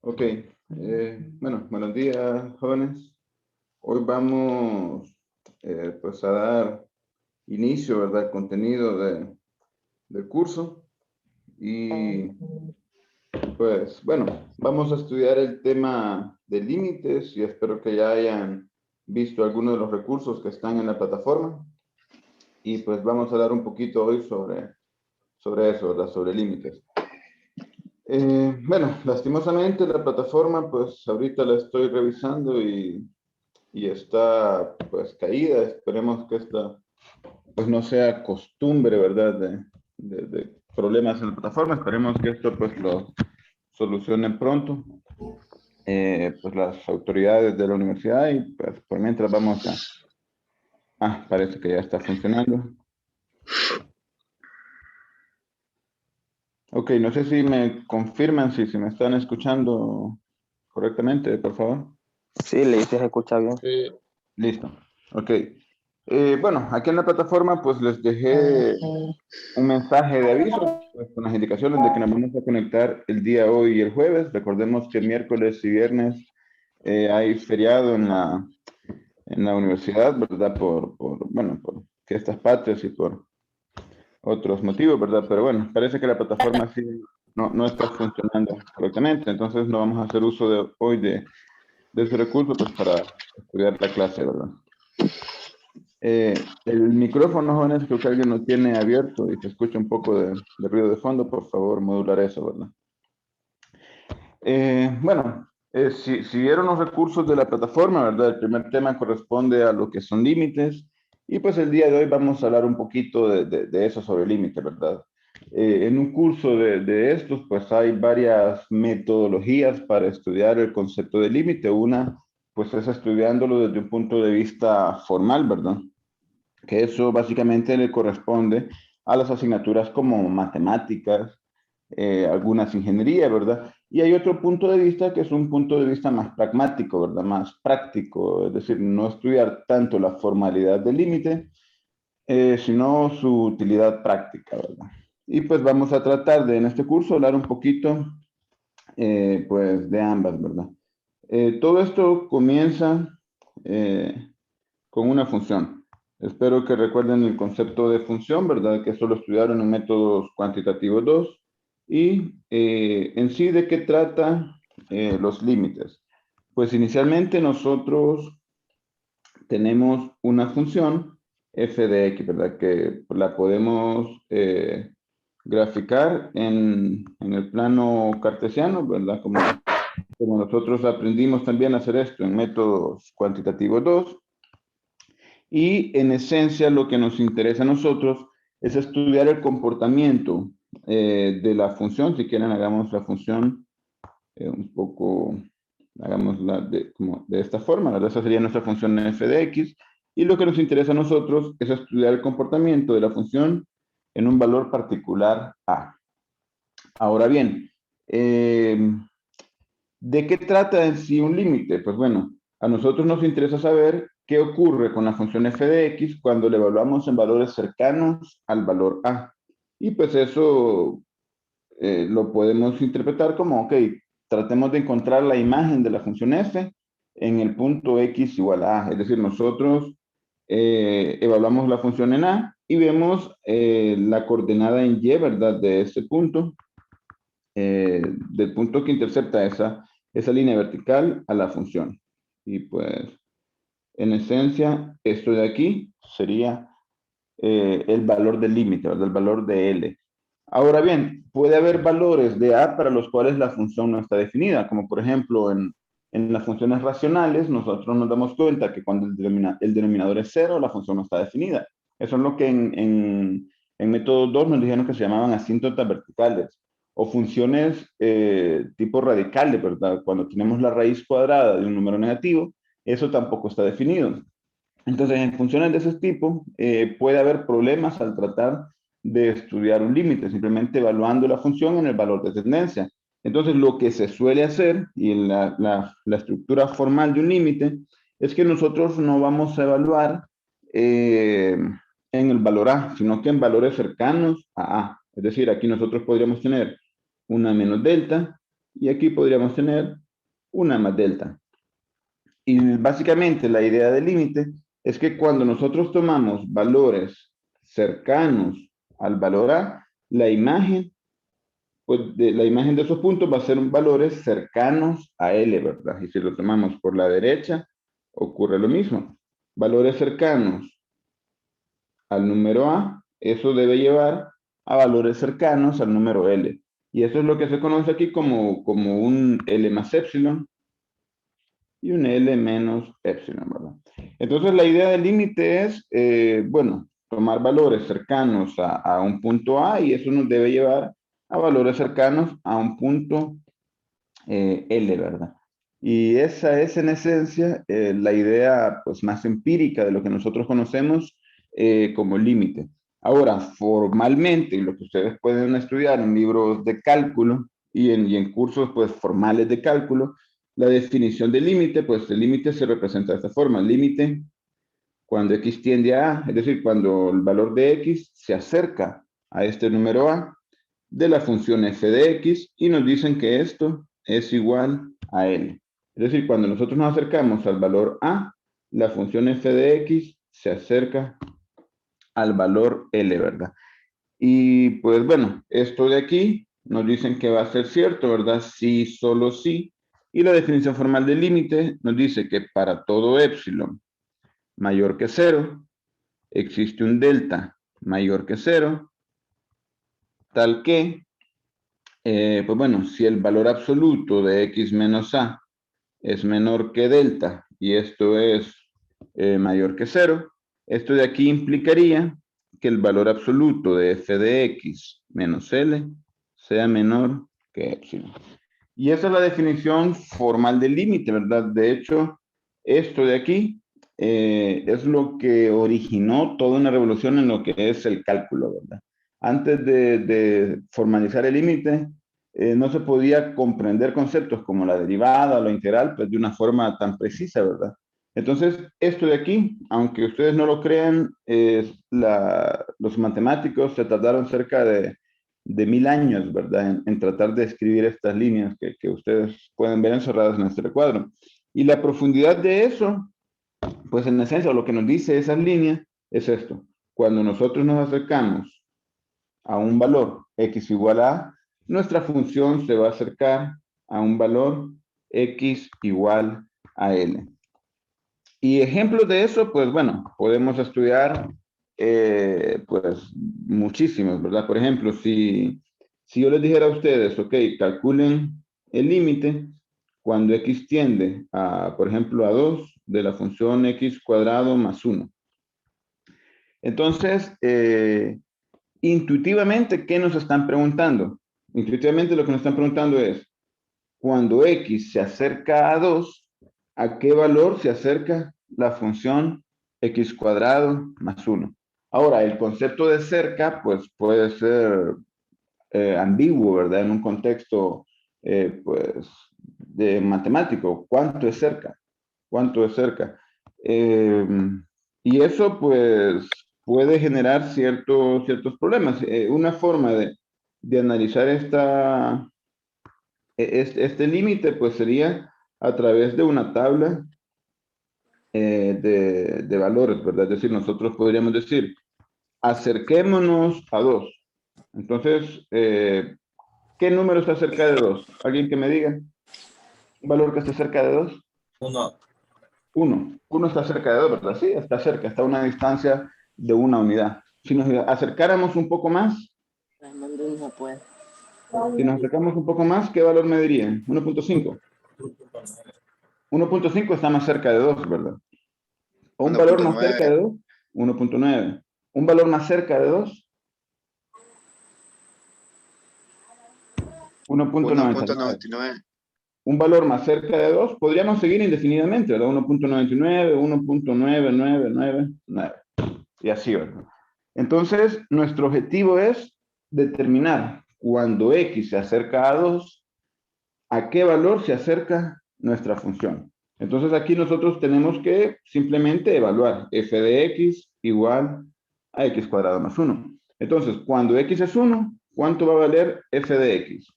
Ok, bueno, buenos días, jóvenes. Hoy vamos pues a dar inicio, ¿verdad?, al contenido del curso y pues bueno, vamos a estudiar el tema de límites y espero que ya hayan visto algunos de los recursos que están en la plataforma y pues vamos a hablar un poquito hoy sobre eso, ¿verdad?, sobre límites. Bueno, lastimosamente la plataforma pues ahorita la estoy revisando y está pues caída. Esperemos que esta pues no sea costumbre, ¿verdad? De problemas en la plataforma. Esperemos que esto pues lo solucionen pronto. Pues las autoridades de la universidad y pues por mientras vamos a... Ah, parece que ya está funcionando. Ok, no sé si me confirman si me están escuchando correctamente, por favor. Sí, le se escucha bien. Listo. Ok. Bueno, aquí en la plataforma pues les dejé un mensaje de aviso pues, con las indicaciones de que nos vamos a conectar el día hoy y el jueves. Recordemos que miércoles y viernes hay feriado en la universidad, ¿verdad? Bueno, por fiestas patrias y por otros motivos, ¿verdad? Pero bueno, parece que la plataforma sí no está funcionando correctamente, entonces no vamos a hacer uso hoy de ese recurso pues para estudiar la clase, ¿verdad? El micrófono, jóvenes, creo que alguien lo tiene abierto y se escucha un poco de ruido de fondo, por favor, modular eso, ¿verdad? Bueno, si vieron los recursos de la plataforma, ¿verdad? El primer tema corresponde a lo que son límites y pues el día de hoy vamos a hablar un poquito de eso sobre límites, ¿verdad? En un curso de estos, pues hay varias metodologías para estudiar el concepto de límite. Una, pues es estudiándolo desde un punto de vista formal, ¿verdad? Que eso básicamente le corresponde a las asignaturas como matemáticas, algunas ingeniería, ¿verdad? Y hay otro punto de vista que es un punto de vista más pragmático, ¿verdad? Más práctico, es decir, no estudiar tanto la formalidad del límite, sino su utilidad práctica, ¿verdad? Y pues vamos a tratar de en este curso hablar un poquito, pues, de ambas, ¿verdad? Todo esto comienza con una función. Espero que recuerden el concepto de función, ¿verdad? Que eso lo estudiaron en métodos cuantitativos 2. Y en sí, ¿de qué trata los límites? Pues inicialmente nosotros tenemos una función f de x, ¿verdad? Que la podemos graficar en el plano cartesiano, ¿verdad? Como nosotros aprendimos también a hacer esto en métodos cuantitativos 2. Y en esencia lo que nos interesa a nosotros es estudiar el comportamiento de la función. Si quieren, hagamos la función un poco, hagámosla como de esta forma, ¿verdad? Esa sería nuestra función f de x. Y lo que nos interesa a nosotros es estudiar el comportamiento de la función en un valor particular a. Ahora bien, ¿de qué trata en sí un límite? Pues bueno, a nosotros nos interesa saber qué ocurre con la función f de x cuando la evaluamos en valores cercanos al valor a. Y pues eso lo podemos interpretar como, ok, tratemos de encontrar la imagen de la función f en el punto x igual a a. Es decir, nosotros evaluamos la función en a y vemos la coordenada en y, ¿verdad? De ese punto, del punto que intercepta esa línea vertical a la función. Y pues, en esencia, esto de aquí sería el valor del límite, ¿verdad? El valor de L. Ahora bien, puede haber valores de A para los cuales la función no está definida, como por ejemplo en las funciones racionales, nosotros nos damos cuenta que cuando el denominador es cero, la función no está definida. Eso es lo que en método 2 nos dijeron que se llamaban asíntotas verticales o funciones tipo radicales, ¿verdad? Cuando tenemos la raíz cuadrada de un número negativo, eso tampoco está definido. Entonces, en funciones de ese tipo, puede haber problemas al tratar de estudiar un límite, simplemente evaluando la función en el valor de tendencia. Entonces, lo que se suele hacer, y en la estructura formal de un límite, es que nosotros no vamos a evaluar eh, en el valor A, sino que en valores cercanos a A. Es decir, aquí nosotros podríamos tener una menos delta, y aquí podríamos tener 1 más delta. Y básicamente la idea del límite es que cuando nosotros tomamos valores cercanos al valor A, la imagen, pues la imagen de esos puntos va a ser valores cercanos a L, ¿verdad? Y si lo tomamos por la derecha, ocurre lo mismo. Valores cercanos al número A, eso debe llevar a valores cercanos al número L. Y eso es lo que se conoce aquí como un L más epsilon y un L menos epsilon, ¿verdad? Entonces la idea del límite es, bueno, tomar valores cercanos a un punto A y eso nos debe llevar a valores cercanos a un punto L, ¿verdad? Y esa es en esencia la idea pues, más empírica de lo que nosotros conocemos como límite. Ahora, formalmente, lo que ustedes pueden estudiar en libros de cálculo y en cursos pues, formales de cálculo, la definición de límite, pues el límite se representa de esta forma. El límite, cuando x tiende a A, es decir, cuando el valor de x se acerca a este número A, de la función f de x y nos dicen que esto es igual a L. Es decir, cuando nosotros nos acercamos al valor A, la función f de x se acerca al valor L, ¿verdad? Y pues bueno, esto de aquí nos dicen que va a ser cierto, ¿verdad? Sí, solo sí. Y la definición formal del límite nos dice que para todo epsilon mayor que 0, existe un delta mayor que 0, tal que pues bueno, si el valor absoluto de x menos a es menor que delta y esto es mayor que 0, esto de aquí implicaría que el valor absoluto de f de x menos L sea menor que epsilon. Y esa es la definición formal del límite, ¿verdad? De hecho, esto de aquí es lo que originó toda una revolución en lo que es el cálculo, ¿verdad? Antes de formalizar el límite, no se podía comprender conceptos como la derivada o la integral, pues de una forma tan precisa, ¿verdad? Entonces, esto de aquí, aunque ustedes no lo crean, los matemáticos se tardaron cerca de 1000 años, ¿verdad? En tratar de escribir estas líneas que ustedes pueden ver encerradas en este recuadro. Y la profundidad de eso, pues en esencia lo que nos dice esas líneas es esto. Cuando nosotros nos acercamos a un valor x igual a A, nuestra función se va a acercar a un valor x igual a L. Y ejemplos de eso, pues bueno, podemos estudiar pues muchísimos, ¿verdad? Por ejemplo, si yo les dijera a ustedes, ok, calculen el límite cuando x tiende a, por ejemplo, a 2 de la función x cuadrado más 1. Entonces, intuitivamente, ¿qué nos están preguntando? Intuitivamente lo que nos están preguntando es, cuando x se acerca a 2, ¿a qué valor se acerca la función x cuadrado más 1? Ahora, el concepto de cerca, pues puede ser ambiguo, ¿verdad? En un contexto, pues, de matemático. ¿Cuánto es cerca? ¿Cuánto es cerca? Y eso, pues, puede generar ciertos problemas. Una forma de analizar este límite, pues, sería a través de una tabla de valores, ¿verdad? Es decir, nosotros podríamos decir, acerquémonos a 2. Entonces, ¿qué número está cerca de 2? ¿Alguien que me diga? ¿Un valor que esté cerca de 2? 1. 1. 1 está cerca de 2, ¿verdad? Sí, está cerca, está a una distancia de una unidad. Si nos acercáramos un poco más, si nos acercamos un poco más, ¿qué valor me dirían? 1.5. 1.5 está más cerca de 2, ¿verdad? ¿O un valor más cerca de 2? 1.9. ¿Un valor más cerca de 2? 1.99. 1.99. Un valor más cerca de 2, podríamos seguir indefinidamente, ¿verdad? 1.99, 1.9999, y así, ¿verdad? Entonces, nuestro objetivo es determinar cuando x se acerca a 2, a qué valor se acerca nuestra función. Entonces, aquí nosotros tenemos que simplemente evaluar f de x igual a x cuadrado más 1. Entonces, cuando x es 1, ¿cuánto va a valer f de x?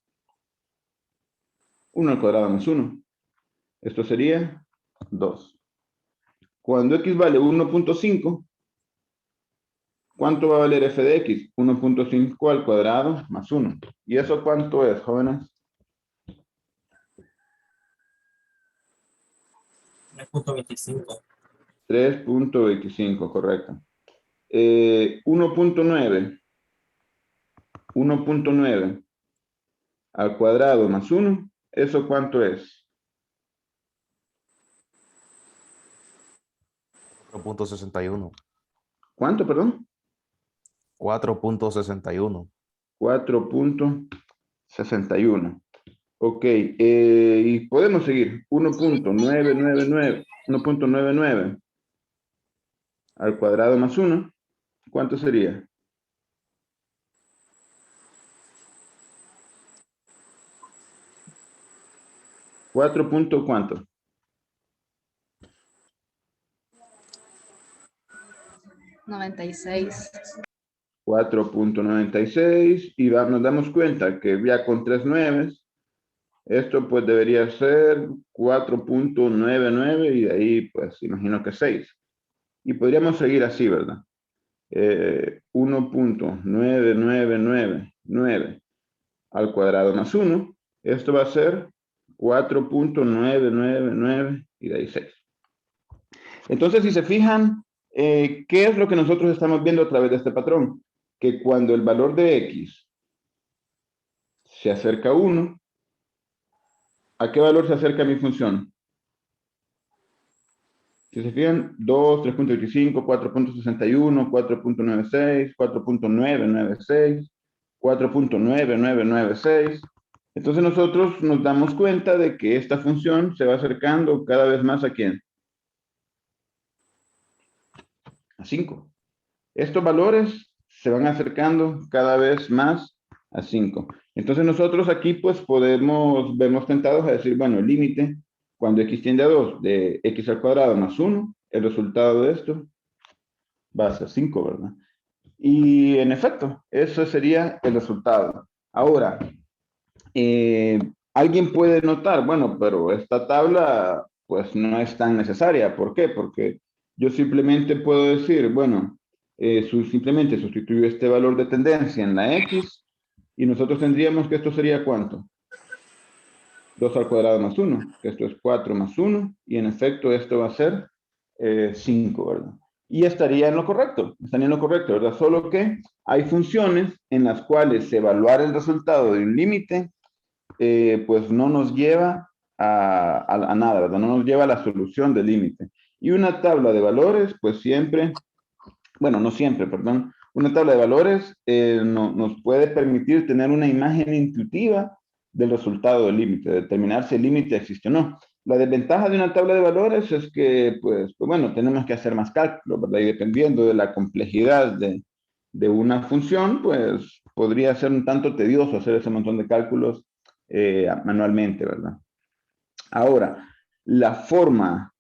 1 al cuadrado más 1. Esto sería 2. Cuando x vale 1.5, ¿cuánto va a valer f de x? 1.5 al cuadrado más 1. ¿Y eso cuánto es, jóvenes? 3.25. 3.25, correcto. 1.9. 1.9 al cuadrado más 1. ¿Eso cuánto es? 4.61. ¿Cuánto, perdón? 4.61. 4.61. Ok, y podemos seguir. 1.999 al cuadrado más 1. ¿Cuánto sería? 4 punto ¿cuánto? 96. 4.96 y nos damos cuenta que ya con 3 nueves, esto pues debería ser 4.99 y de ahí pues imagino que 6. Y podríamos seguir así, ¿verdad? 1.9999 al cuadrado más 1. Esto va a ser 4.999 y de ahí 6. Entonces, si se fijan, ¿qué es lo que nosotros estamos viendo a través de este patrón? Que cuando el valor de x se acerca a 1, ¿a qué valor se acerca mi función? Si se fijan, 2, 3.25, 4.61, 4.96, 4.996, 4.9996. Entonces nosotros nos damos cuenta de que esta función se va acercando cada vez más ¿a quién? A 5. Estos valores se van acercando cada vez más a 5. Entonces nosotros aquí pues vemos tentados a decir, bueno, el límite cuando x tiende a 2 de x al cuadrado más 1, el resultado de esto va a ser 5, ¿verdad? Y en efecto, eso sería el resultado. Ahora, alguien puede notar, bueno, pero esta tabla pues no es tan necesaria. ¿Por qué? Porque yo simplemente puedo decir, bueno, simplemente sustituyo este valor de tendencia en la x y nosotros tendríamos que esto sería ¿cuánto? 2 al cuadrado más 1, que esto es 4 más 1, y en efecto esto va a ser 5, ¿verdad? Y estaría en lo correcto, ¿verdad? Solo que hay funciones en las cuales evaluar el resultado de un límite pues no nos lleva a nada, ¿verdad? No nos lleva a la solución del límite. Y una tabla de valores, pues siempre, bueno, no siempre, perdón, una tabla de valores nos puede permitir tener una imagen intuitiva del resultado del límite, determinar si el límite existe o no. La desventaja de una tabla de valores es que, pues bueno, tenemos que hacer más cálculos, ¿verdad? Y dependiendo de la complejidad de una función, pues podría ser un tanto tedioso hacer ese montón de cálculos manualmente, ¿verdad? Ahora, la forma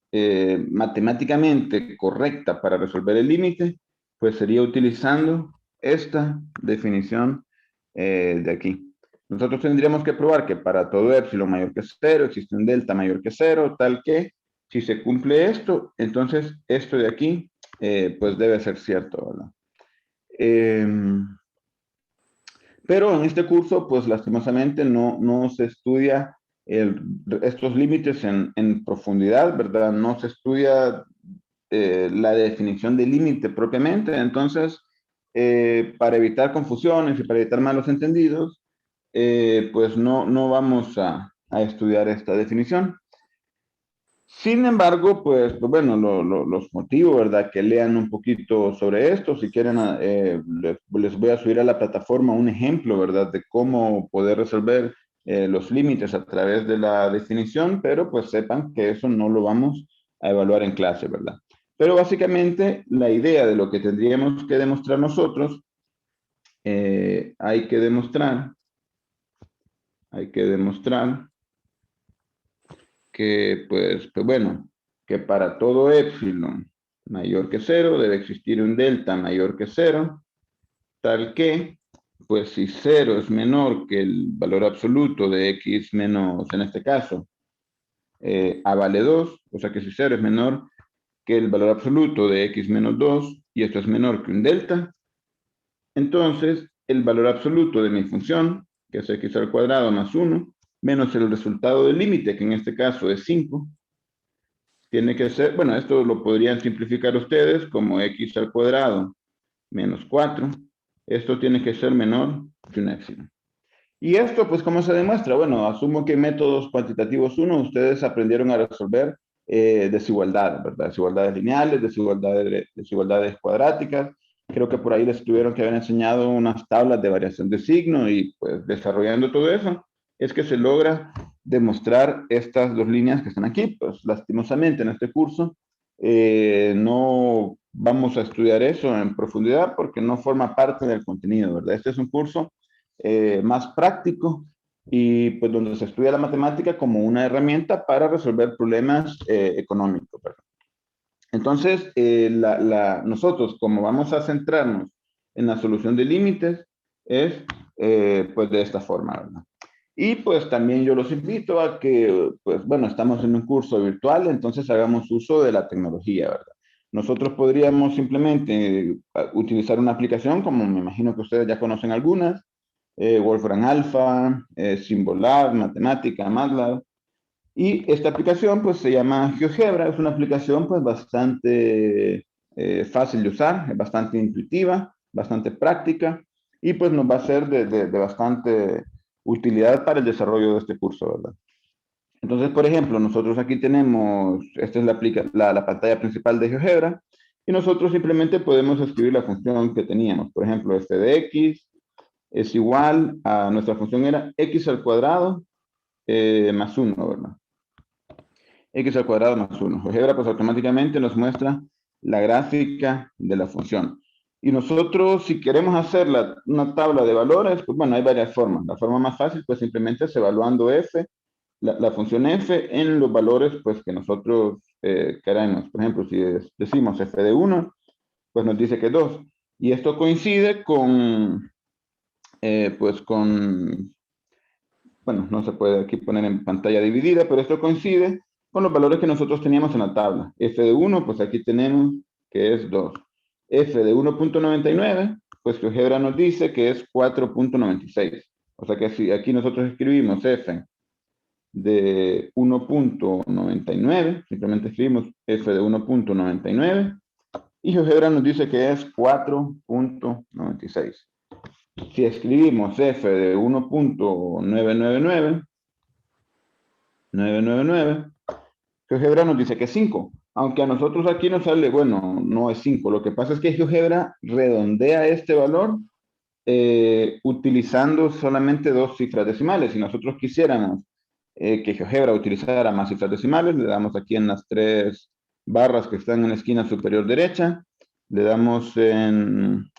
matemáticamente correcta para resolver el límite, pues sería utilizando esta definición de aquí. Nosotros tendríamos que probar que para todo epsilon mayor que 0 existe un delta mayor que 0, tal que si se cumple esto, entonces esto de aquí pues debe ser cierto, ¿verdad? Pero en este curso, pues lastimosamente no se estudia estos límites en profundidad, ¿verdad? No se estudia la definición de límite propiamente. Entonces, para evitar confusiones y para evitar malos entendidos, pues no vamos a estudiar esta definición. Sin embargo, pues bueno, los motivos, ¿verdad? Que lean un poquito sobre esto. Si quieren, les voy a subir a la plataforma un ejemplo, ¿verdad? De cómo poder resolver los límites a través de la definición, pero pues sepan que eso no lo vamos a evaluar en clase, ¿verdad? Pero básicamente la idea de lo que tendríamos que demostrar nosotros, hay que demostrar que, pues bueno, que para todo epsilon mayor que 0 debe existir un delta mayor que 0, tal que pues si 0 es menor que el valor absoluto de x menos, en este caso, a vale 2, o sea que si 0 es menor que el valor absoluto de x menos 2, y esto es menor que un delta, entonces el valor absoluto de mi función, que es x al cuadrado más 1, menos el resultado del límite, que en este caso es 5, tiene que ser, bueno, esto lo podrían simplificar ustedes como x al cuadrado menos 4. Esto tiene que ser menor que un épsilon. Y esto, pues, ¿cómo se demuestra? Bueno, asumo que en métodos cuantitativos 1 ustedes aprendieron a resolver desigualdades, ¿verdad? Desigualdades lineales, desigualdades cuadráticas. Creo que por ahí les tuvieron que haber enseñado unas tablas de variación de signo y, pues, desarrollando todo eso, es que se logra demostrar estas dos líneas que están aquí. Pues, lastimosamente, en este curso no vamos a estudiar eso en profundidad porque no forma parte del contenido, ¿verdad? Este es un curso más práctico y pues donde se estudia la matemática como una herramienta para resolver problemas económicos, ¿verdad? Entonces, nosotros como vamos a centrarnos en la solución de límites, es pues de esta forma, ¿verdad? Y pues también yo los invito a que, pues bueno, estamos en un curso virtual, entonces hagamos uso de la tecnología, ¿verdad? Nosotros podríamos simplemente utilizar una aplicación, como me imagino que ustedes ya conocen algunas, Wolfram Alpha, Symbolab, Matemática, MATLAB. Y esta aplicación pues se llama GeoGebra, es una aplicación pues bastante fácil de usar, es bastante intuitiva, bastante práctica y pues nos va a ser de bastante utilidad para el desarrollo de este curso, ¿verdad? Entonces, por ejemplo, nosotros aquí tenemos, esta es la pantalla principal de GeoGebra y nosotros simplemente podemos escribir la función que teníamos. Por ejemplo, f de x es igual a, nuestra función era x al cuadrado más 1, ¿verdad? X al cuadrado más 1. GeoGebra pues automáticamente nos muestra la gráfica de la función. Y nosotros, si queremos hacer una tabla de valores, pues bueno, hay varias formas. La forma más fácil pues simplemente es evaluando f, la función f en los valores pues que nosotros queremos. Por ejemplo, si decimos f de 1, pues nos dice que 2. Y esto coincide con, pues con, bueno, no se puede aquí poner en pantalla dividida, pero esto coincide con los valores que nosotros teníamos en la tabla. F de 1, pues aquí tenemos que es 2. F de 1.99, pues GeoGebra nos dice que es 4.96. O sea que si aquí nosotros escribimos F de 1.99, simplemente escribimos F de 1.99, y GeoGebra nos dice que es 4.96. Si escribimos f de 1.999, GeoGebra nos dice que es 5. Aunque a nosotros aquí nos sale, bueno, no es 5. Lo que pasa es que GeoGebra redondea este valor utilizando solamente dos cifras decimales. Si nosotros quisiéramos que GeoGebra utilizara más cifras decimales, le damos aquí en las tres barras que están en la esquina superior derecha, le damos en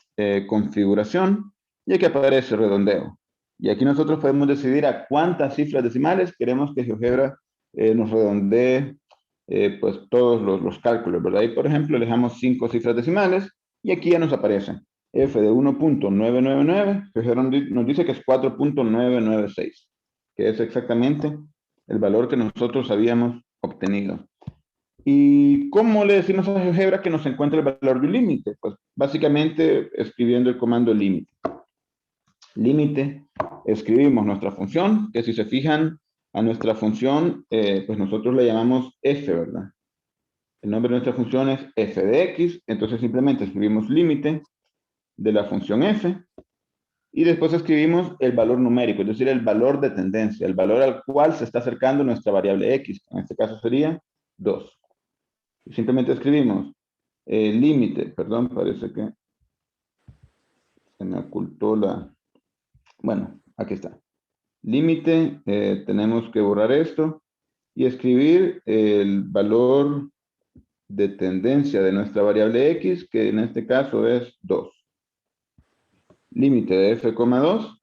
configuración y aquí aparece redondeo. Y aquí nosotros podemos decidir a cuántas cifras decimales queremos que GeoGebra nos redondee pues todos los cálculos, ¿verdad? Y por ejemplo le dejamos 5 cifras decimales y aquí ya nos aparece f de 1.999, GeoGebra nos dice que es 4.996, que es exactamente el valor que nosotros habíamos obtenido. ¿Y cómo le decimos a GeoGebra que nos encuentre el valor de un límite? Pues básicamente escribiendo el comando límite. Límite, escribimos nuestra función, que si se fijan a nuestra función, pues nosotros le llamamos f, ¿verdad? El nombre de nuestra función es f de x, entonces simplemente escribimos límite de la función f, y después escribimos el valor numérico, es decir, el valor de tendencia, el valor al cual se está acercando nuestra variable x, en este caso sería 2. Y simplemente escribimos límite, perdón, parece que se me ocultó bueno, aquí está. Límite, tenemos que borrar esto y escribir el valor de tendencia de nuestra variable x, que en este caso es 2. Límite de f, 2,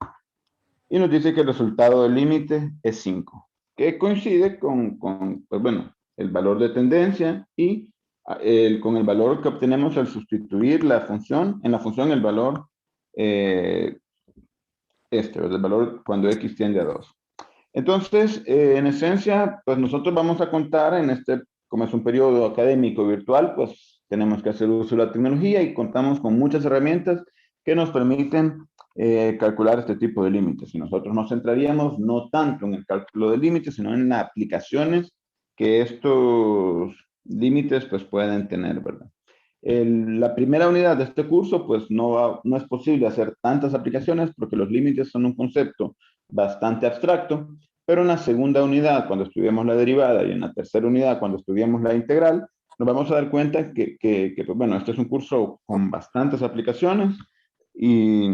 y nos dice que el resultado del límite es 5, que coincide con pues bueno, el valor de tendencia y con el valor que obtenemos al sustituir la función, en la función el valor ¿verdad? El valor cuando x tiende a 2. Entonces, en esencia, pues nosotros vamos a contar en este, como es un periodo académico virtual, pues tenemos que hacer uso de la tecnología y contamos con muchas herramientas que nos permiten calcular este tipo de límites. Y nosotros nos centraríamos no tanto en el cálculo de límites, sino en las aplicaciones que estos límites pues pueden tener, ¿verdad? La primera unidad de este curso, pues no es posible hacer tantas aplicaciones porque los límites son un concepto bastante abstracto, pero en la segunda unidad, cuando estudiemos la derivada, y en la tercera unidad, cuando estudiemos la integral, nos vamos a dar cuenta que pues, bueno, este es un curso con bastantes aplicaciones y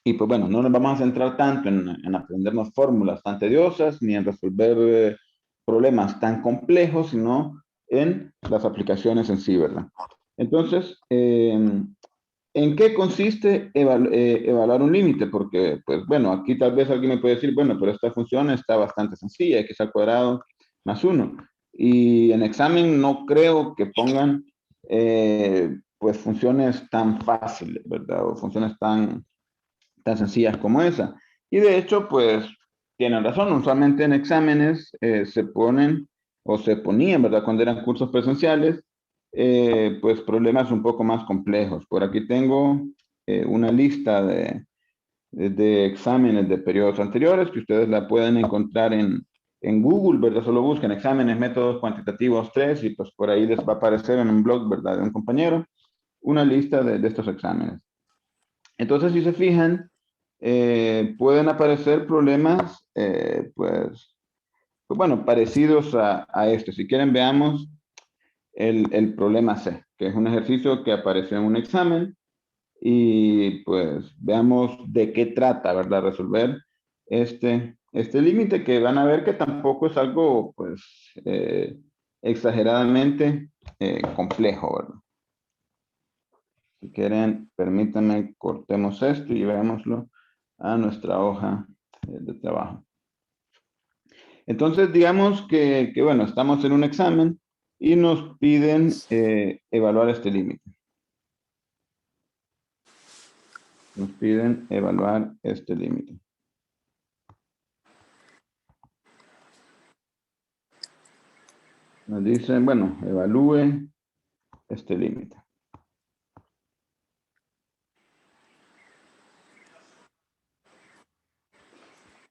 pues bueno, no nos vamos a centrar tanto en aprendernos fórmulas tan tediosas ni en resolver problemas tan complejos, sino en las aplicaciones en sí, ¿verdad? Entonces, ¿en qué consiste evaluar un límite? Porque, pues bueno, aquí tal vez alguien me puede decir, bueno, pero esta función está bastante sencilla, x al cuadrado más 1. Y en examen no creo que pongan, pues, funciones tan fáciles, ¿verdad? O funciones tan sencillas como esa. Y de hecho, pues, tienen razón. Usualmente en exámenes se ponen o se ponían, ¿verdad? Cuando eran cursos presenciales, pues problemas un poco más complejos. Por aquí tengo una lista de exámenes de periodos anteriores que ustedes la pueden encontrar en Google, ¿verdad? Solo busquen exámenes, métodos cuantitativos 3 y pues por ahí les va a aparecer en un blog, ¿verdad? De un compañero, una lista de estos exámenes. Entonces, si se fijan, pueden aparecer problemas, pues bueno, parecidos a este. Si quieren, veamos el problema C, que es un ejercicio que apareció en un examen y pues veamos de qué trata, ¿verdad? Resolver este límite que van a ver que tampoco es algo, pues, exageradamente complejo, ¿verdad? Si quieren, permítanme, cortemos esto y veámoslo a nuestra hoja de trabajo. Entonces, digamos que, bueno, estamos en un examen y nos piden evaluar este límite. Nos piden evaluar este límite. Nos dicen, bueno, evalúe este límite.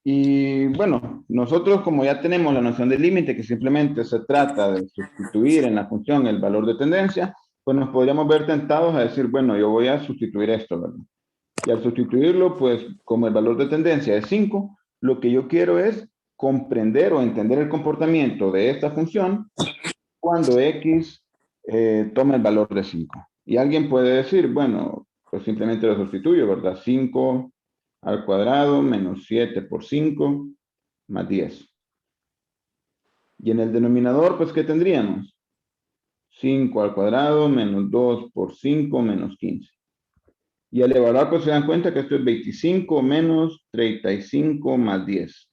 Y bueno, nosotros como ya tenemos la noción del límite, que simplemente se trata de sustituir en la función el valor de tendencia, pues nos podríamos ver tentados a decir, bueno, yo voy a sustituir esto, ¿verdad? Y al sustituirlo, pues como el valor de tendencia es 5, lo que yo quiero es comprender o entender el comportamiento de esta función cuando x toma el valor de 5. Y alguien puede decir, bueno, pues simplemente lo sustituyo, ¿verdad? 5 al cuadrado menos 7 por 5 más 10. Y en el denominador, pues, ¿qué tendríamos? 5 al cuadrado menos 2 por 5 menos 15. Y al evaluar, pues se dan cuenta que esto es 25 menos 35 más 10.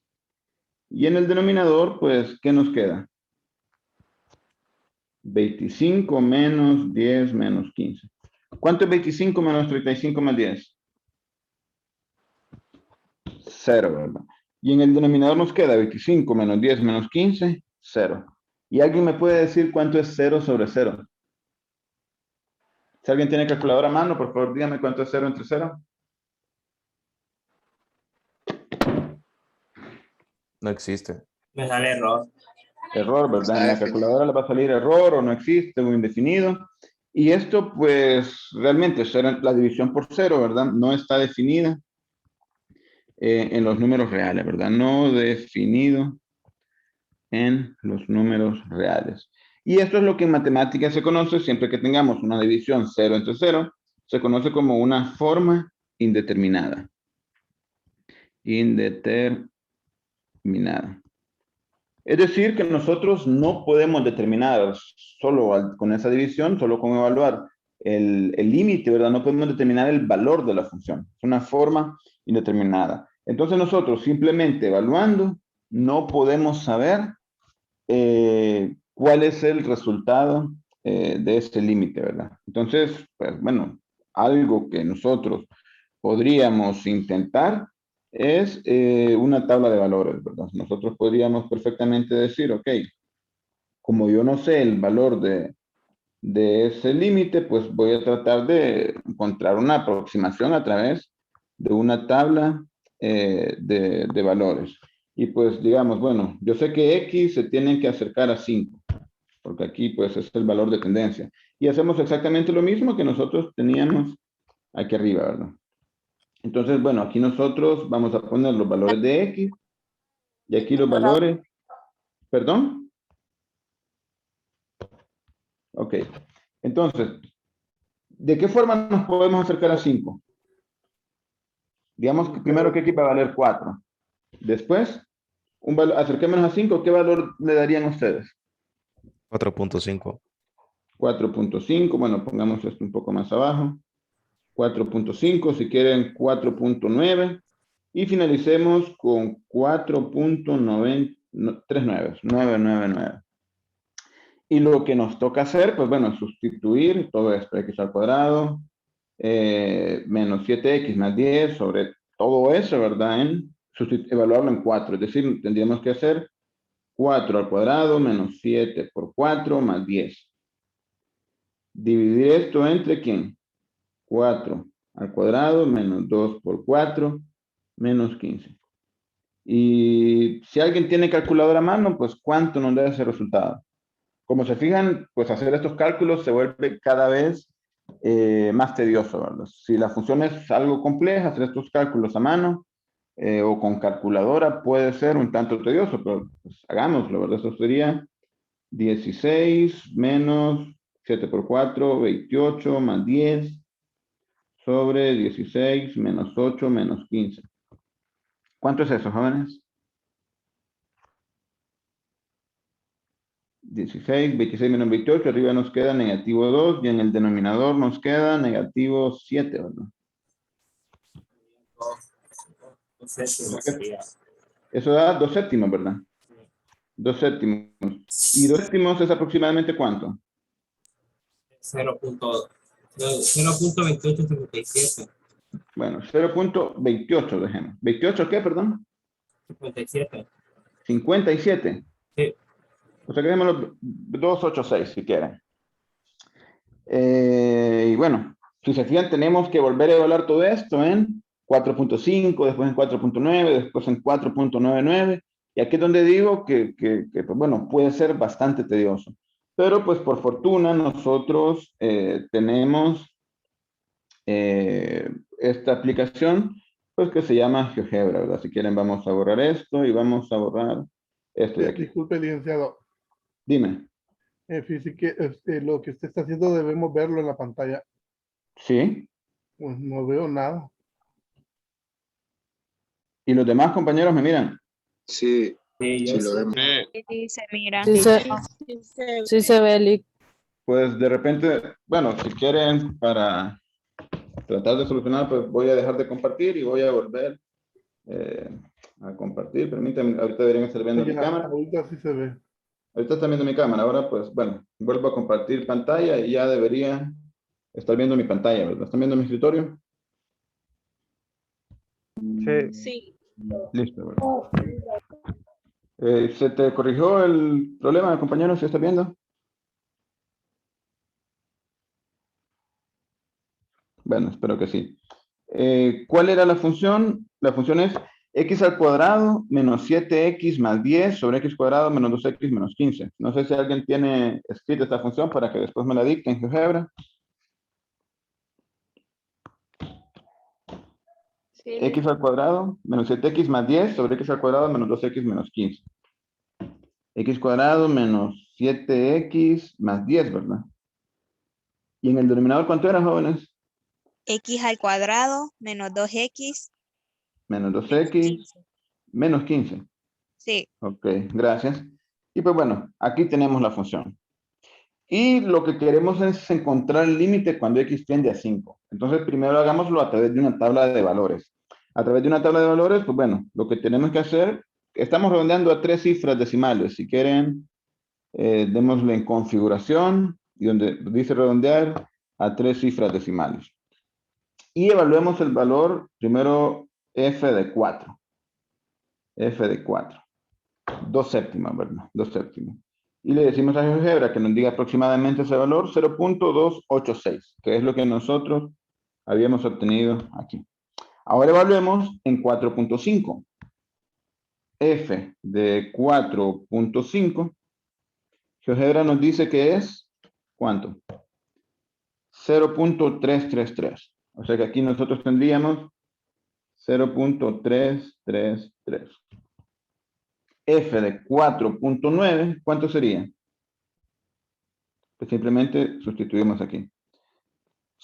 Y en el denominador, pues, ¿qué nos queda? 25 menos 10 menos 15. ¿Cuánto es 25 menos 35 más 10? 0, ¿verdad? Y en el denominador nos queda 25 menos 10 menos 15, 0. ¿Y alguien me puede decir cuánto es 0 sobre 0? Si alguien tiene calculadora a mano, por favor, dígame cuánto es 0 entre 0. No existe. Me sale error. Error, ¿verdad? En la calculadora le va a salir error o no existe o indefinido. Y esto, pues, realmente la división por 0, ¿verdad? No está definida en los números reales, ¿verdad? No definido en los números reales. Y esto es lo que en matemáticas se conoce, siempre que tengamos una división 0 entre 0, se conoce como una forma indeterminada. Indeterminada. Es decir, que nosotros no podemos determinar solo con esa división, solo con evaluar el límite, ¿verdad? No podemos determinar el valor de la función. Es una forma indeterminada. Entonces nosotros simplemente evaluando no podemos saber cuál es el resultado de este límite, ¿verdad? Entonces, pues bueno, algo que nosotros podríamos intentar es una tabla de valores, ¿verdad? Nosotros podríamos perfectamente decir, ok, como yo no sé el valor de ese límite, pues voy a tratar de encontrar una aproximación a través de una tabla de valores. Y pues digamos, bueno, yo sé que X se tiene que acercar a 5, porque aquí pues es el valor de tendencia. Y hacemos exactamente lo mismo que nosotros teníamos aquí arriba, ¿verdad? Entonces, bueno, aquí nosotros vamos a poner los valores de X y aquí los valores, perdón, ok. Entonces, ¿de qué forma nos podemos acercar a 5? Digamos que primero que X va a valer 4. Después, acerquémonos a 5, ¿qué valor le darían ustedes? 4.5. 4.5, bueno, pongamos esto un poco más abajo. 4.5, si quieren 4.9 y finalicemos con 4.939. Y lo que nos toca hacer, pues bueno, sustituir todo esto, x al cuadrado, menos 7x más 10 sobre todo eso, ¿verdad? Evaluarlo en 4, es decir, tendríamos que hacer 4 al cuadrado menos 7 por 4 más 10. Dividir esto entre ¿quién? 4 al cuadrado menos 2 por 4 menos 15. Y si alguien tiene calculadora a mano, pues ¿cuánto nos da ese resultado? Como se fijan, pues hacer estos cálculos se vuelve cada vez más tedioso, ¿verdad? Si la función es algo compleja, hacer estos cálculos a mano o con calculadora puede ser un tanto tedioso, pero pues, hagámoslo, ¿verdad? Eso sería 16 menos 7 por 4, 28 más 10 sobre 16 menos 8 menos 15. ¿Cuánto es eso, jóvenes? 16, 26 menos 28, arriba nos queda negativo 2 y en el denominador nos queda negativo 7, ¿verdad? No sé si sería. Eso da 2 séptimos, ¿verdad? 2 séptimos. ¿Y 2 séptimos es aproximadamente cuánto? 0.2857. Bueno, 0.28 dejemos. ¿28 qué, perdón? 57. 57. Sí. O sea, que démoslo 286 si quieren. Y bueno, si se fijan, tenemos que volver a evaluar todo esto en 4.5, después en 4.9, después en 4.99. Y aquí es donde digo que pues bueno, puede ser bastante tedioso. Pero pues por fortuna nosotros tenemos esta aplicación pues que se llama GeoGebra, ¿verdad? Si quieren vamos a borrar esto y vamos a borrar esto de aquí. Disculpe, licenciado. Dime. Fíjese que lo que usted está haciendo debemos verlo en la pantalla. ¿Sí? Pues no veo nada. ¿Y los demás compañeros me miran? Sí, Sí, yo sí lo sí. vemos. Sí, se mira. Sí se ve, Lick. Pues de repente, bueno, si quieren para tratar de solucionar, pues voy a dejar de compartir y voy a volver a compartir. Permítanme, ahorita deberían estar viendo mi cámara. Ahorita sí se ve. Ahorita están viendo mi cámara. Ahora, pues, bueno, vuelvo a compartir pantalla y ya debería estar viendo mi pantalla, ¿verdad? ¿Están viendo mi escritorio? Sí. Listo, ¿verdad? ¿Se te corrigió el problema, compañero? ¿Sí estás viendo? Bueno, espero que sí. ¿Cuál era la función? La función es x al cuadrado menos 7x más 10 sobre x cuadrado menos 2x menos 15. No sé si alguien tiene escrita esta función para que después me la dicte en GeoGebra. Sí. X al cuadrado menos 7x más 10 sobre x al cuadrado menos 2x menos 15. X cuadrado menos 7x más 10, ¿verdad? ¿Y en el denominador cuánto era, jóvenes? X al cuadrado menos 2x Menos menos 2x 15. menos 15. Sí. Ok, gracias. Y pues bueno, aquí tenemos la función. Y lo que queremos es encontrar el límite cuando x tiende a 5. Entonces, primero hagámoslo a través de una tabla de valores. A través de una tabla de valores, pues bueno, lo que tenemos que hacer, estamos redondeando a 3 cifras decimales. Si quieren, démosle en configuración, y donde dice redondear a 3 cifras decimales. Y evaluemos el valor, primero f de 4. F de 4. 2/7, ¿verdad? 2/7. Y le decimos a GeoGebra que nos diga aproximadamente ese valor, 0.286, que es lo que nosotros habíamos obtenido aquí. Ahora evaluemos en 4.5. F de 4.5, GeoGebra nos dice que es, ¿cuánto? 0.333. O sea que aquí nosotros tendríamos 0.333. F de 4.9, ¿cuánto sería? Pues simplemente sustituimos aquí.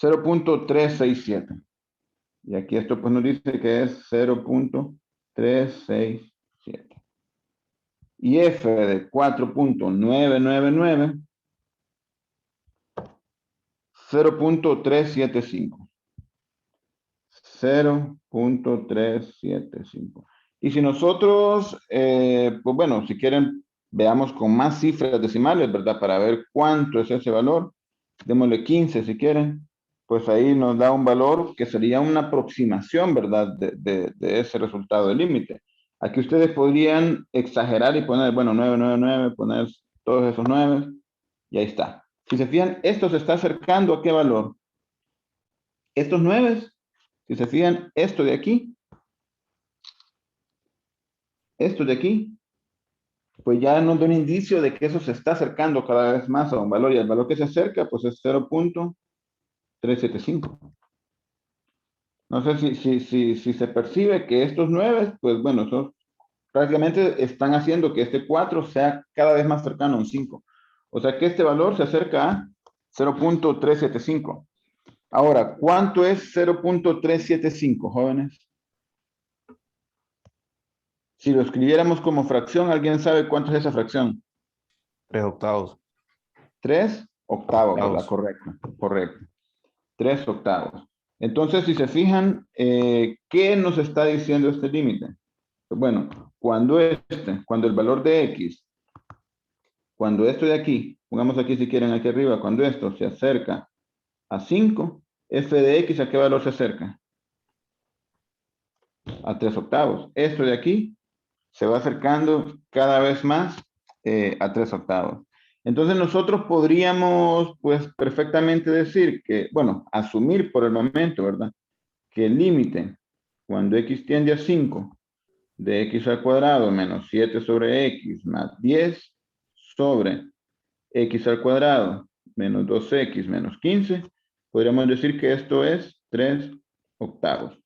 0.367. Y aquí esto pues nos dice que es 0.367. Y F de 4.999, 0.375. 0.375. Y si nosotros, pues bueno, si quieren, veamos con más cifras decimales, ¿verdad? Para ver cuánto es ese valor. Démosle 15 si quieren. Pues ahí nos da un valor que sería una aproximación, ¿verdad? De ese resultado del límite. Aquí ustedes podrían exagerar y poner, bueno, 999, poner todos esos 9, y ahí está. Si se fijan, esto se está acercando ¿a qué valor? Estos 9, si se fijan, esto de aquí, pues ya nos da un indicio de que eso se está acercando cada vez más a un valor, y el valor que se acerca, pues es 0.375. No sé si se percibe que estos 9, pues bueno, esos prácticamente están haciendo que este 4 sea cada vez más cercano a un 5. O sea que este valor se acerca a 0.375. Ahora, ¿cuánto es 0.375, jóvenes? Si lo escribiéramos como fracción, ¿alguien sabe cuánto es esa fracción? 3 octavos. 3 octavos, ¿verdad? Octavos. Correcto, correcto. 3 octavos. Entonces, si se fijan, ¿qué nos está diciendo este límite? Pues bueno, cuando el valor de x, cuando esto de aquí, pongamos aquí si quieren aquí arriba, cuando esto se acerca a 5, f de x, ¿a qué valor se acerca? A 3 octavos. Esto de aquí se va acercando cada vez más a 3 octavos. Entonces nosotros podríamos pues perfectamente decir que, bueno, asumir por el momento, ¿verdad? Que el límite cuando x tiende a 5 de x al cuadrado menos 7 sobre x más 10 sobre x al cuadrado menos 2x menos 15, podríamos decir que esto es 3 octavos.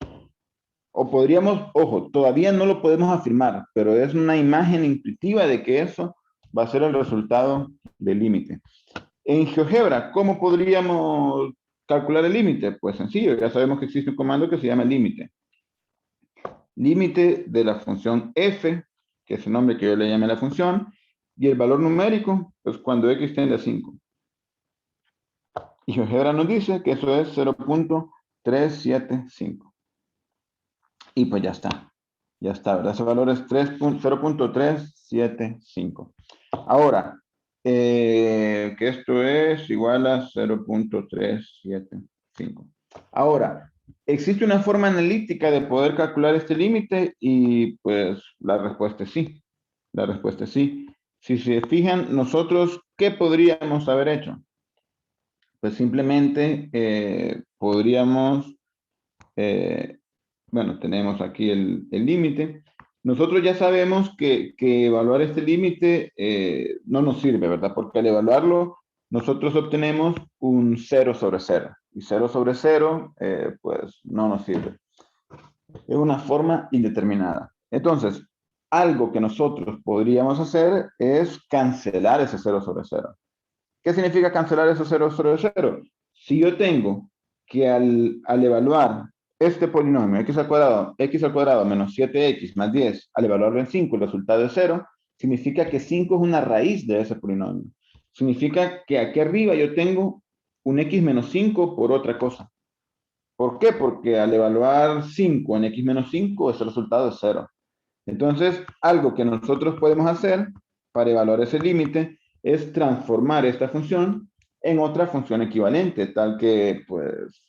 O podríamos, ojo, todavía no lo podemos afirmar, pero es una imagen intuitiva de que eso va a ser el resultado del límite. En GeoGebra, ¿cómo podríamos calcular el límite? Pues sencillo, ya sabemos que existe un comando que se llama límite. Límite de la función f, que es el nombre que yo le llamé a la función, y el valor numérico, pues cuando x tiende a 5. Y GeoGebra nos dice que eso es 0.375. Y pues ya está, ¿verdad? Ese valor es 0.375. Ahora, que esto es igual a 0.375. Ahora, ¿existe una forma analítica de poder calcular este límite? Y pues la respuesta es sí. La respuesta es sí. Si se fijan, nosotros, ¿qué podríamos haber hecho? Pues simplemente podríamos, bueno, tenemos aquí el límite. Nosotros ya sabemos que evaluar este límite no nos sirve, ¿verdad? Porque al evaluarlo, nosotros obtenemos un 0 sobre 0. Y 0 sobre 0, pues no nos sirve. Es una forma indeterminada. Entonces, algo que nosotros podríamos hacer es cancelar ese 0 sobre 0. ¿Qué significa cancelar ese 0 sobre 0? Si yo tengo que al evaluar este polinomio x al cuadrado menos 7x más 10, al evaluarlo en 5, el resultado es 0, significa que 5 es una raíz de ese polinomio. Significa que aquí arriba yo tengo un x menos 5 por otra cosa. ¿Por qué? Porque al evaluar 5 en x menos 5, ese resultado es 0. Entonces, algo que nosotros podemos hacer para evaluar ese límite es transformar esta función en otra función equivalente, tal que pues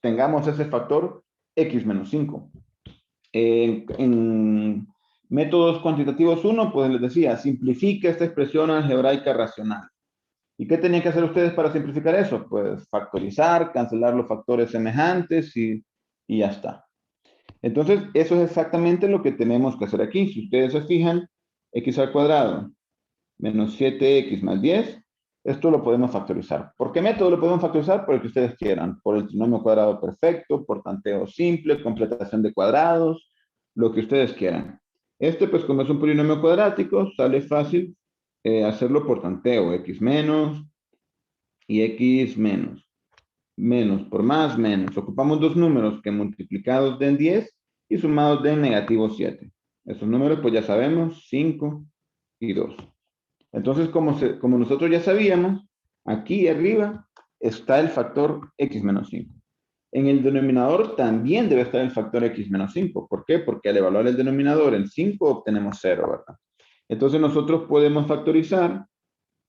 tengamos ese factor x menos 5. En métodos cuantitativos 1, pues les decía, simplifica esta expresión algebraica racional. ¿Y qué tenían que hacer ustedes para simplificar eso? Pues factorizar, cancelar los factores semejantes y ya está. Entonces, eso es exactamente lo que tenemos que hacer aquí. Si ustedes se fijan, x al cuadrado menos 7x más 10, esto lo podemos factorizar. ¿Por qué método lo podemos factorizar? Por el que ustedes quieran. Por el trinomio cuadrado perfecto, por tanteo simple, completación de cuadrados, lo que ustedes quieran. Este, pues como es un polinomio cuadrático, sale fácil hacerlo por tanteo, x menos y x menos. Menos por más, menos. Ocupamos dos números que multiplicados den 10 y sumados den negativo 7. Esos números pues ya sabemos, 5 y 2. Entonces, como nosotros ya sabíamos, aquí arriba está el factor x menos 5. En el denominador también debe estar el factor x menos 5. ¿Por qué? Porque al evaluar el denominador en 5 obtenemos 0, ¿verdad? Entonces nosotros podemos factorizar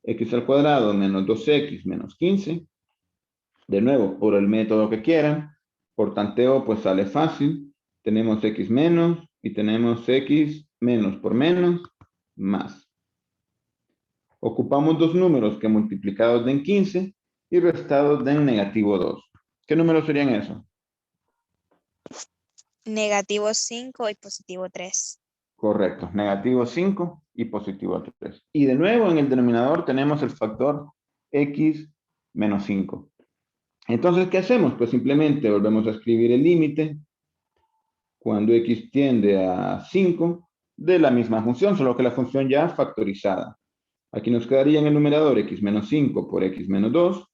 x al cuadrado menos 2x menos 15. De nuevo, por el método que quieran. Por tanteo, pues sale fácil. Tenemos x menos y tenemos x menos por menos más. Ocupamos dos números que multiplicados den 15 y restados den negativo 2. ¿Qué números serían esos? Negativo 5 y positivo 3. Correcto, negativo 5 y positivo 3. Y de nuevo en el denominador tenemos el factor x menos 5. Entonces, ¿qué hacemos? Pues simplemente volvemos a escribir el límite cuando x tiende a 5 de la misma función, solo que la función ya factorizada. Aquí nos quedaría en el numerador x menos 5 por x menos 2.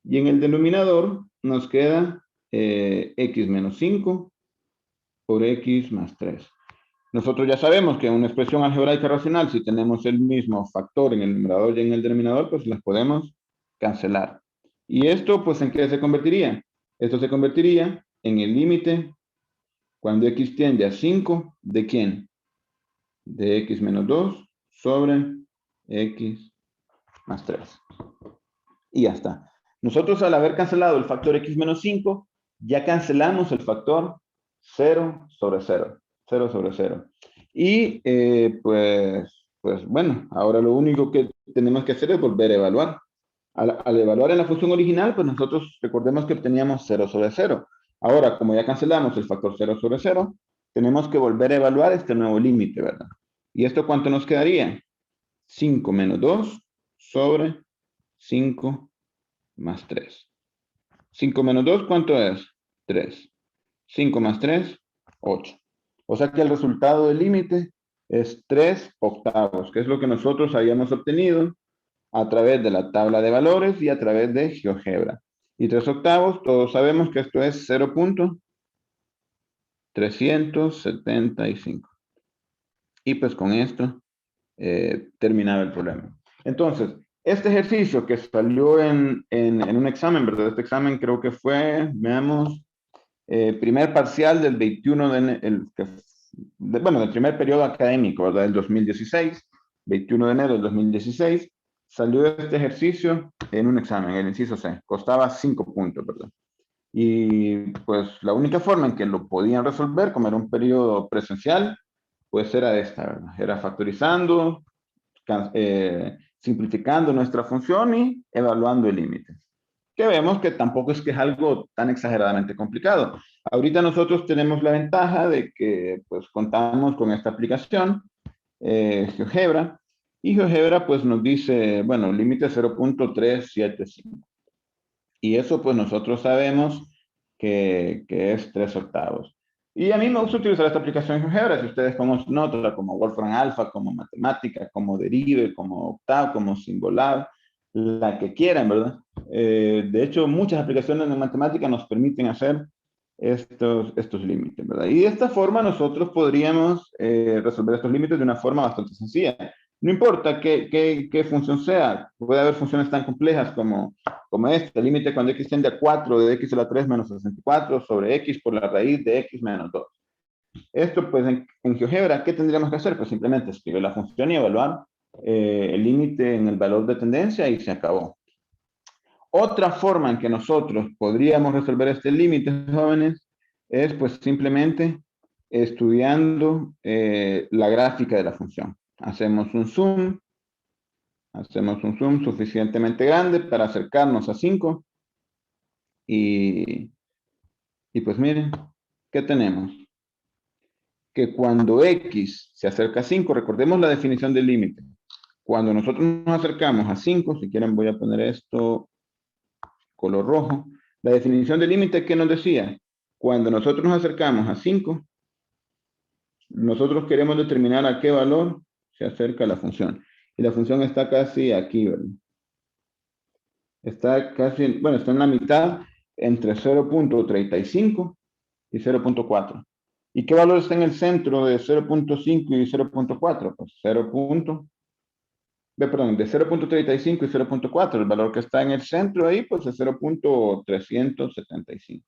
Y en el denominador nos queda x menos 5 por x más 3. Nosotros ya sabemos que en una expresión algebraica racional, si tenemos el mismo factor en el numerador y en el denominador, pues las podemos cancelar. ¿Y esto, pues, en qué se convertiría? Esto se convertiría en el límite cuando x tiende a 5, ¿de quién? De x menos 2 sobre x más 3. Y ya está. Nosotros al haber cancelado el factor x menos 5, ya cancelamos el factor 0 sobre 0. 0 sobre 0. Y pues bueno, ahora lo único que tenemos que hacer es volver a evaluar. Al evaluar en la función original, pues nosotros recordemos que obteníamos 0 sobre 0. Ahora, como ya cancelamos el factor 0 sobre 0, tenemos que volver a evaluar este nuevo límite, ¿verdad? ¿Y esto cuánto nos quedaría? 5 menos 2 sobre 5 más 3. 5 menos 2, ¿cuánto es? 3. 5 más 3, 8. O sea que el resultado del límite es 3 octavos, que es lo que nosotros habíamos obtenido a través de la tabla de valores y a través de GeoGebra. Y 3 octavos, todos sabemos que esto es 0.375. Y pues con esto terminaba el problema. Entonces, este ejercicio que salió en un examen, ¿verdad? Este examen creo que fue, veamos, primer parcial del 21 del primer periodo académico, ¿verdad? Del 2016, 21 de enero del 2016, salió este ejercicio en un examen, el inciso C, costaba 5 puntos, ¿verdad? Y pues la única forma en que lo podían resolver, como era un periodo presencial, pues era esta, ¿verdad? Era factorizando, simplificando nuestra función y evaluando el límite. Que vemos que tampoco es que es algo tan exageradamente complicado. Ahorita nosotros tenemos la ventaja de que pues contamos con esta aplicación, GeoGebra, y GeoGebra pues nos dice, bueno, límite 0.375. Y eso pues nosotros sabemos que es 3 octavos. Y a mí me gusta utilizar esta aplicación GeoGebra, si ustedes conocen otra, como Wolfram Alpha, como Matemática, como Derive, como Octave, como Symbolab, la que quieran, ¿verdad? De hecho, muchas aplicaciones de matemática nos permiten hacer estos límites, ¿verdad? Y de esta forma nosotros podríamos resolver estos límites de una forma bastante sencilla. No importa qué función sea, puede haber funciones tan complejas como este, límite cuando x tiende a 4 de x a la 3 menos 64 sobre x por la raíz de x menos 2. Esto, pues, en GeoGebra, ¿qué tendríamos que hacer? Pues simplemente escribir la función y evaluar el límite en el valor de tendencia y se acabó. Otra forma en que nosotros podríamos resolver este límite, jóvenes, es pues simplemente estudiando la gráfica de la función. Hacemos un zoom suficientemente grande para acercarnos a 5 y pues miren, ¿qué tenemos? Que cuando x se acerca a 5, recordemos la definición del límite. Cuando nosotros nos acercamos a 5, si quieren voy a poner esto color rojo, la definición del límite, ¿qué nos decía? Cuando nosotros nos acercamos a 5, nosotros queremos determinar a qué valor se acerca la función. Y la función está casi aquí, ¿verdad? Está casi, bueno, está en la mitad entre 0.35 y 0.4. ¿Y qué valor está en el centro de 0.5 y 0.4? Pues de 0.35 y 0.4. El valor que está en el centro ahí, pues es 0.375.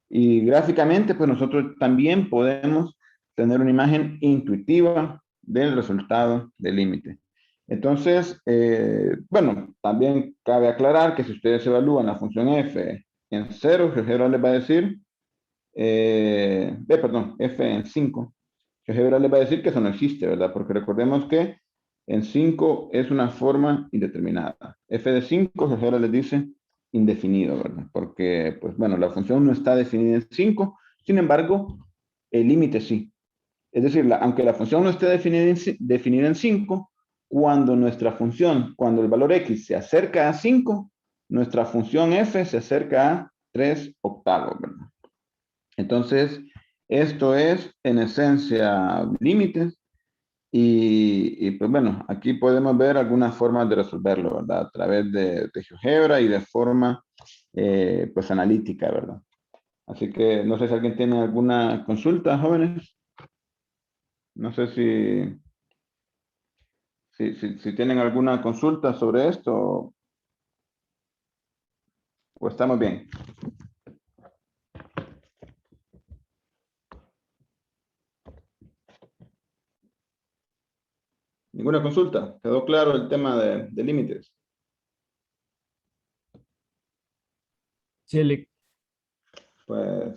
Y gráficamente, pues nosotros también podemos tener una imagen intuitiva del resultado del límite. Entonces, bueno, también cabe aclarar que si ustedes evalúan la función f en 0, GeoGebra les va a decir, f en 5, GeoGebra les va a decir que eso no existe, ¿verdad? Porque recordemos que en 5 es una forma indeterminada. F de 5, GeoGebra les dice indefinido, ¿verdad? Porque, pues bueno, la función no está definida en 5, sin embargo, el límite sí. Es decir, aunque la función no esté definida en 5, cuando nuestra función, cuando el valor x se acerca a 5, nuestra función f se acerca a 3/8, ¿verdad? Entonces, esto es en esencia límites y pues bueno, aquí podemos ver algunas formas de resolverlo, ¿verdad? A través de GeoGebra y de forma pues analítica, ¿verdad? Así que no sé si alguien tiene alguna consulta, jóvenes. No sé si tienen alguna consulta sobre esto o estamos bien. ¿Ninguna consulta? ¿Quedó claro el tema de límites? Sí, Pues,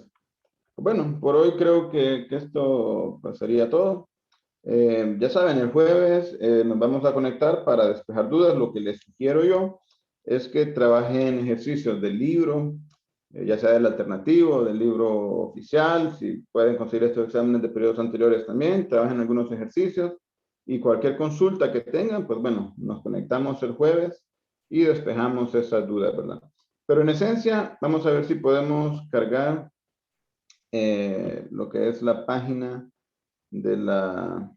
bueno, por hoy creo que esto pues, sería todo. Ya saben, el jueves nos vamos a conectar para despejar dudas. Lo que les sugiero yo es que trabajen ejercicios del libro, ya sea del alternativo, del libro oficial. Si pueden conseguir estos exámenes de periodos anteriores también, trabajen algunos ejercicios y cualquier consulta que tengan, pues bueno, nos conectamos el jueves y despejamos esas dudas, ¿verdad? Pero en esencia, vamos a ver si podemos cargar lo que es la página de la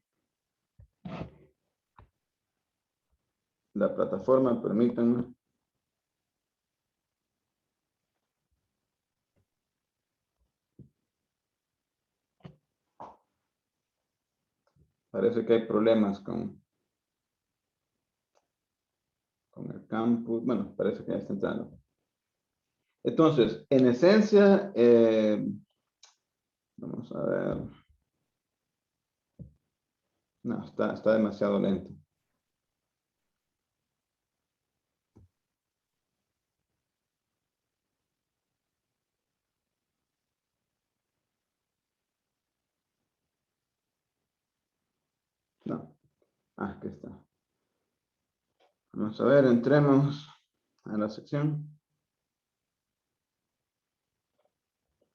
plataforma, permítanme. Parece que hay problemas con el campus. Bueno, parece que ya está entrando. Entonces, en esencia, vamos a ver. No, está demasiado lento. No. Aquí está. Vamos a ver, entremos a la sección.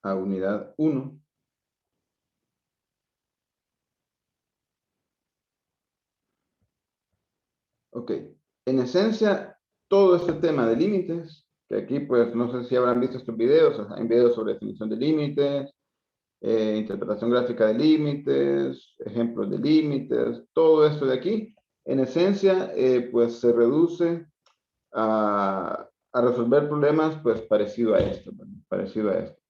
A unidad 1. Ok. En esencia, todo este tema de límites, que aquí pues no sé si habrán visto estos videos, o sea, hay videos sobre definición de límites, interpretación gráfica de límites, ejemplos de límites, todo esto de aquí, en esencia, pues se reduce a resolver problemas pues parecido a esto, parecido a esto.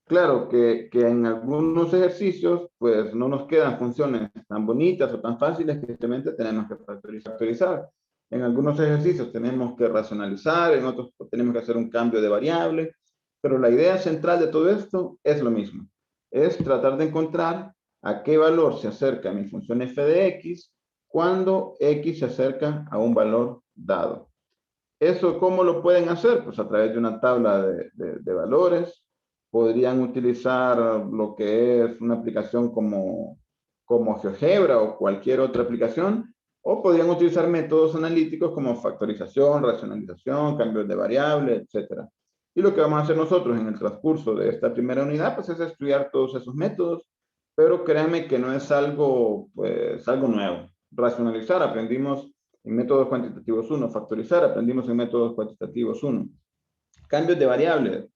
Claro que en algunos ejercicios pues no nos quedan funciones tan bonitas o tan fáciles que simplemente tenemos que factorizar. En algunos ejercicios tenemos que racionalizar, en otros tenemos que hacer un cambio de variable, pero la idea central de todo esto es lo mismo. Es tratar de encontrar a qué valor se acerca mi función f de x cuando x se acerca a un valor dado. ¿Eso cómo lo pueden hacer? Pues a través de una tabla de valores. podrían utilizar lo que es una aplicación como GeoGebra o cualquier otra aplicación, o podrían utilizar métodos analíticos como factorización, racionalización, cambios de variables, etc. Y lo que vamos a hacer nosotros en el transcurso de esta primera unidad, pues es estudiar todos esos métodos, pero créanme que no es algo, pues, algo nuevo. Racionalizar, aprendimos en métodos cuantitativos 1, factorizar, aprendimos en métodos cuantitativos 1. Cambios de variables,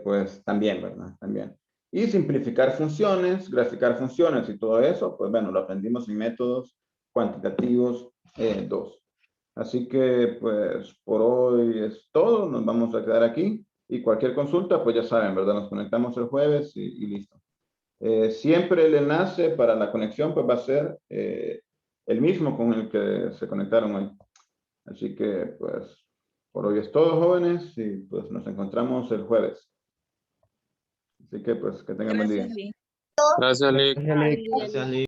pues también, ¿verdad? También. Y simplificar funciones, graficar funciones y todo eso, pues bueno, lo aprendimos en métodos cuantitativos 2. Así que, pues, por hoy es todo. Nos vamos a quedar aquí. Y cualquier consulta, pues ya saben, ¿verdad? Nos conectamos el jueves y listo. Siempre el enlace para la conexión, pues va a ser el mismo con el que se conectaron hoy. Así que, pues, por hoy es todo, jóvenes, y pues nos encontramos el jueves. Así que, pues, que tengan buen día. Gracias, Lick. Gracias, Lick.